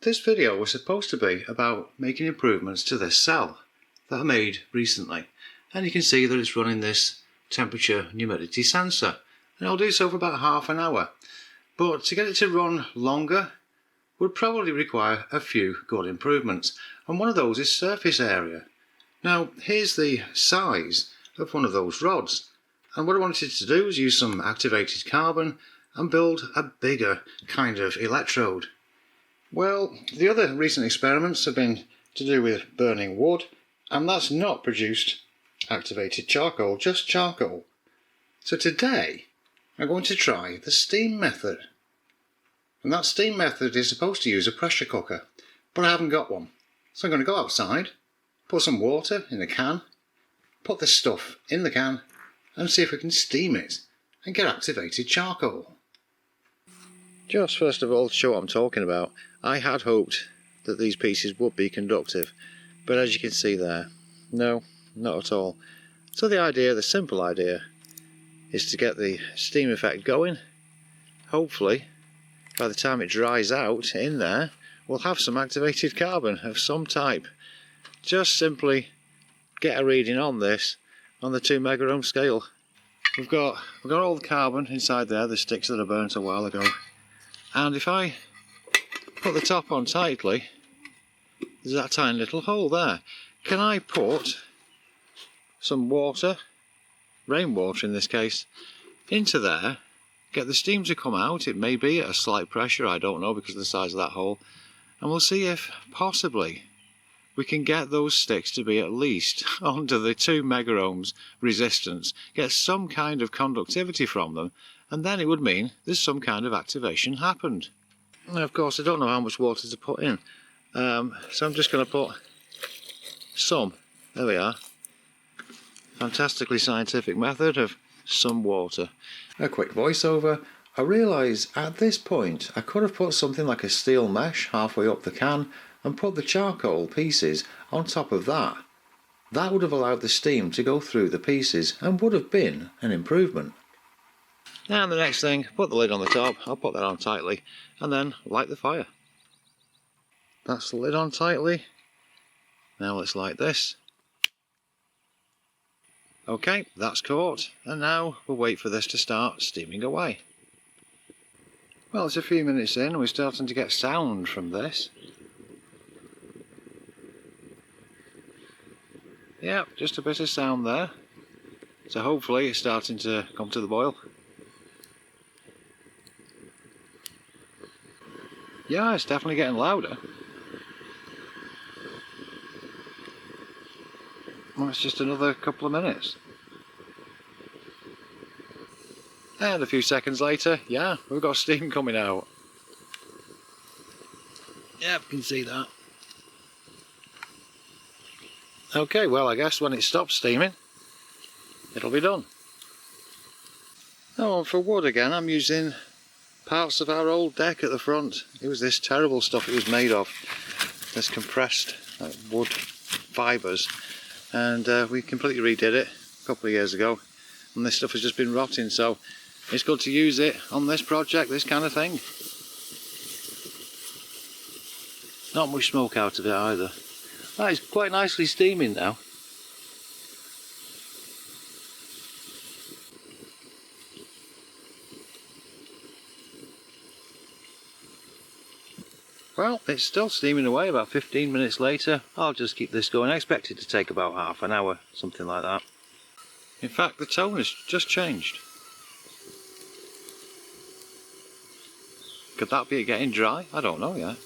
This video was supposed to be about making improvements to this cell that I made recently, and you can see that it's running this temperature and humidity sensor, and I'll do so for about half an hour. But to get it to run longer would probably require a few good improvements, and one of those is surface area. Now here's the size of one of those rods, and what I wanted to do is use some activated carbon and build a bigger kind of electrode. Well, the other recent experiments have been to do with burning wood, and that's not produced activated charcoal, just charcoal. So today I'm going to try the steam method. And that steam method is supposed to use a pressure cooker, but I haven't got one. So I'm going to go outside, put some water in a can, put the stuff in the can, and see if we can steam it and get activated charcoal. Just first of all, to show what I'm talking about, I had hoped that these pieces would be conductive, but as you can see there, no, not at all. So the simple idea, is to get the steam effect going. Hopefully, by the time it dries out in there, we'll have some activated carbon of some type. Just simply get a reading on this on the 2 megaohm scale. We've got all the carbon inside there, the sticks that I burnt a while ago. And if I put the top on tightly, there's that tiny little hole there. Can I put some water, rainwater in this case, into there, get the steam to come out? It may be at a slight pressure, I don't know, because of the size of that hole. And we'll see if possibly we can get those sticks to be at least under the 2 megaohms resistance, get some kind of conductivity from them, and then it would mean there's some kind of activation happened. And of course I don't know how much water to put in, so I'm just going to put some. There we are. Fantastically scientific method of some water. A quick voiceover. I realise at this point I could have put something like a steel mesh halfway up the can and put the charcoal pieces on top of that. That would have allowed the steam to go through the pieces and would have been an improvement. And the next thing, put the lid on the top. I'll put that on tightly and then light the fire. That's the lid on tightly. Now let's light this. Okay, that's caught, and now we'll wait for this to start steaming away. Well, it's a few minutes in and we're starting to get sound from this. Yep, just a bit of sound there. So hopefully it's starting to come to the boil. Yeah, it's definitely getting louder. Well, it's just another couple of minutes. And a few seconds later, yeah, we've got steam coming out. Yep, you can see that. Okay, well I guess when it stops steaming, it'll be done. Oh, and for wood again, I'm using parts of our old deck at the front. It was this terrible stuff it was made of, this compressed wood fibres, and we completely redid it a couple of years ago, and this stuff has just been rotting, so it's good to use it on this project, this kind of thing. Not much smoke out of it either. That is quite nicely steaming now. Well, it's still steaming away about 15 minutes later. I'll just keep this going. I expect it to take about half an hour, something like that. In fact, the tone has just changed. Could that be it getting dry? I don't know yet.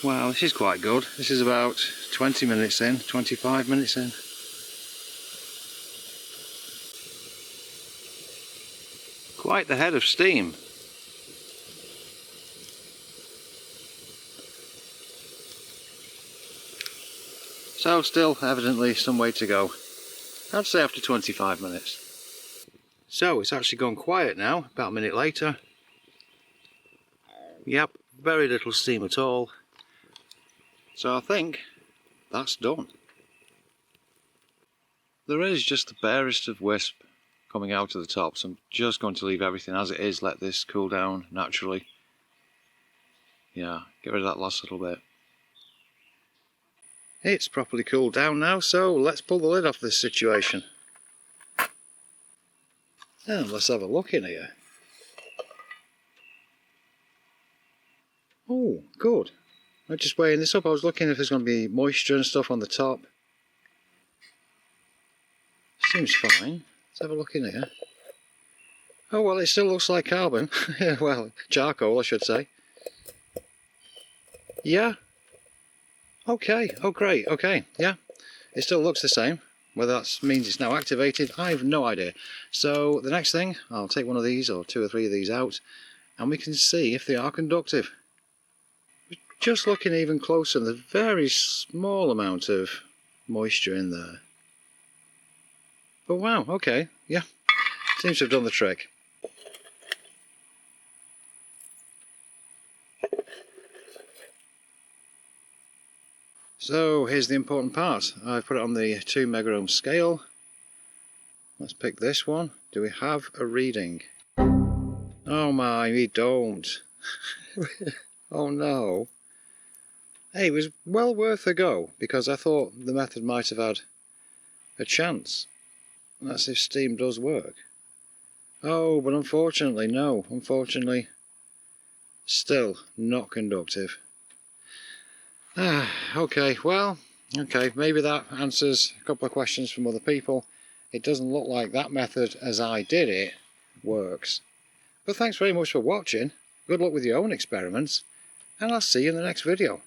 Wow, this is quite good. This is about 20 minutes in, 25 minutes in. Quite the head of steam. So still evidently some way to go. I'd say after 25 minutes. So it's actually gone quiet now, about a minute later. Yep, very little steam at all. So I think that's done. There is just the barest of wisp coming out of the top, so I'm just going to leave everything as it is, let this cool down naturally. Yeah, get rid of that last little bit. It's properly cooled down now, so let's pull the lid off this situation. And let's have a look in here. Oh, good. I'm just weighing this up. I was looking if there's going to be moisture and stuff on the top. Seems fine. Let's have a look in here. Oh, well, it still looks like carbon. Well, charcoal, I should say. Yeah. Okay. Oh, great. Okay. Yeah. It still looks the same. Whether that means it's now activated, I have no idea. So the next thing, I'll take one of these or 2 or 3 of these out, and we can see if they are conductive. Just looking even closer, there's a very small amount of moisture in there. But wow, okay, yeah, seems to have done the trick. So here's the important part. I've put it on the 2 megaohm scale. Let's pick this one. Do we have a reading? Oh my, we don't. Oh no. Hey, it was well worth a go, because I thought the method might have had a chance. That's if steam does work. Oh, but unfortunately, no. Unfortunately, still not conductive. Okay, well, okay, maybe that answers a couple of questions from other people. It doesn't look like that method, as I did it, works. But thanks very much for watching. Good luck with your own experiments, and I'll see you in the next video.